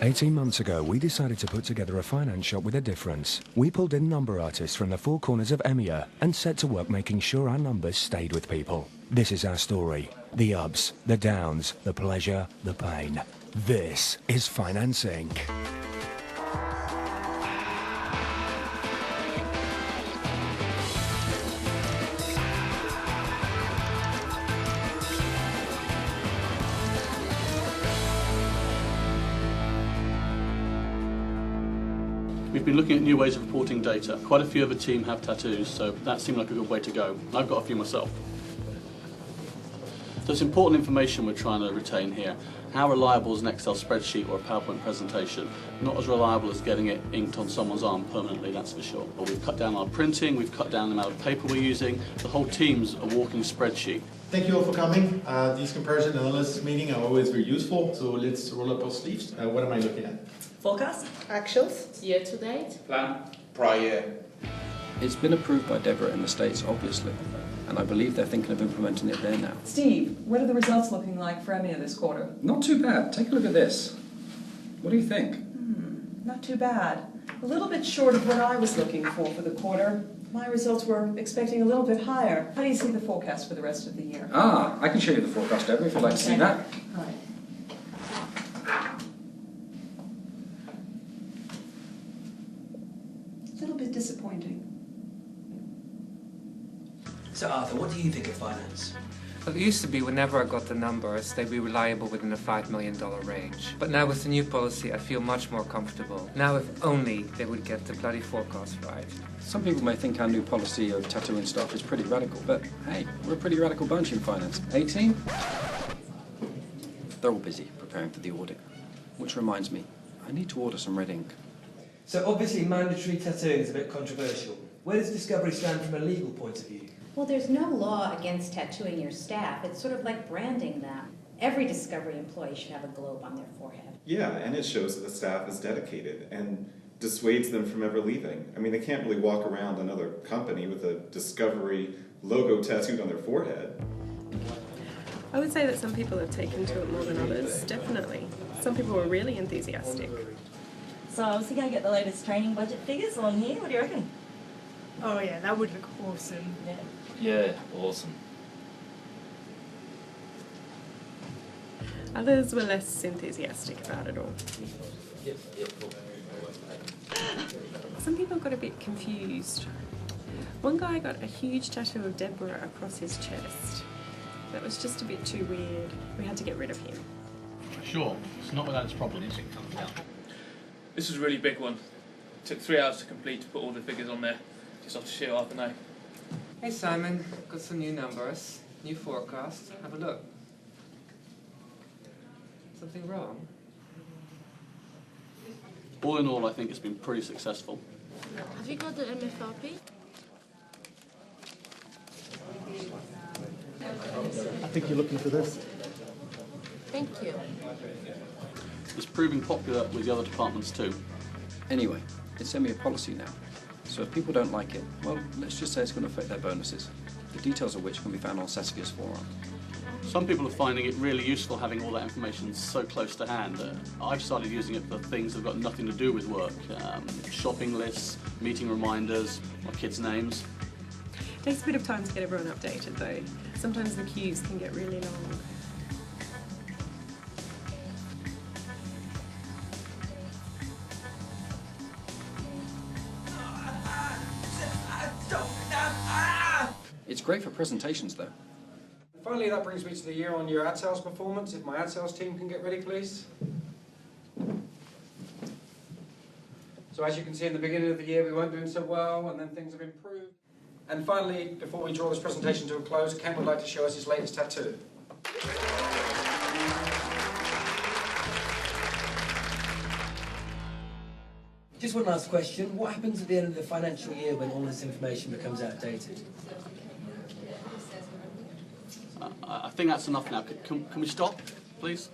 18 months ago, we decided to put together a finance shop with a difference. We pulled in number artists from the four corners of EMEA and set to work making sure our numbers stayed with people. This is our story. The ups, the downs, the pleasure, the pain. This is Finance Inc. We've been looking at new ways of reporting data. Quite a few of the team have tattoos, so that seemed like a good way to go. I've got a few myself. So it's important information we're trying to retain here. How reliable is an Excel spreadsheet or a PowerPoint presentation? Not as reliable as getting it inked on someone's arm permanently, that's for sure. But we've cut down our printing, we've cut down the amount of paper we're using. The whole team's a walking spreadsheet. Thank you all for coming. These comparison analysis meetings are always very useful, so let's roll up our sleeves. What am I looking at? Forecast, actuals, year to date, plan, prior year. It's been approved by Deborah in the States, obviously, and I believe they're thinking of implementing it there now. Steve, what are the results looking like for EMEA this quarter? Not too bad. Take a look at this. What do you think? Not too bad. A little bit short of what I was looking for the quarter. My results were expecting a little bit higher. How do you see the forecast for the rest of the year? I can show you the forecast, Deborah, if you'd like to see that. All right. A little bit disappointing. So Arthur, what do you think of finance? Well, it used to be whenever I got the numbers, they'd be reliable within a $5 million range. But now with the new policy, I feel much more comfortable. Now if only they would get the bloody forecast right. Some people may think our new policy of tattooing staff is pretty radical, but hey, we're a pretty radical bunch in finance. 18? They're all busy preparing for the audit. Which reminds me, I need to order some red ink. So obviously mandatory tattooing is a bit controversial. Where does Discovery stand from a legal point of view? Well, there's no law against tattooing your staff. It's sort of like branding them. Every Discovery employee should have a globe on their forehead. Yeah, and it shows that the staff is dedicated and dissuades them from ever leaving. I mean, they can't really walk around another company with a Discovery logo tattooed on their forehead. I would say that some people have taken to it more than others, definitely. Some people were really enthusiastic. So I was going to get the latest training budget figures on here. What do you reckon? Oh yeah, that would look awesome. Yeah, awesome. Others were less enthusiastic about it all. Some people got a bit confused. One guy got a huge tattoo of Deborah across his chest. That was just a bit too weird. We had to get rid of him. Sure, it's not without its problems. This was a really big one. It took 3 hours to complete to put all the figures on there. Just off to shoot half an hour. Hey Simon, got some new numbers, new forecast. Have a look. Something wrong? All in all, I think it's been pretty successful. Have you got the MFRP? I think you're looking for this. Thank you. It's proving popular with the other departments too. Anyway, it's EMEA policy now. So if people don't like it, well, let's just say it's going to affect their bonuses. The details of which can be found on Saskia's forum. Some people are finding it really useful having all that information so close to hand. I've started using it for things that have got nothing to do with work. Shopping lists, meeting reminders, my kids' names. It takes a bit of time to get everyone updated though. Sometimes the queues can get really long. It's great for presentations, though. Finally, that brings me to the year-on-year ad sales performance. If my ad sales team can get ready, please. So as you can see, in the beginning of the year, we weren't doing so well, and then things have improved. And finally, before we draw this presentation to a close, Ken would like to show us his latest tattoo. Just one last question. What happens at the end of the financial year when all this information becomes outdated? I think that's enough now. Can we stop, please?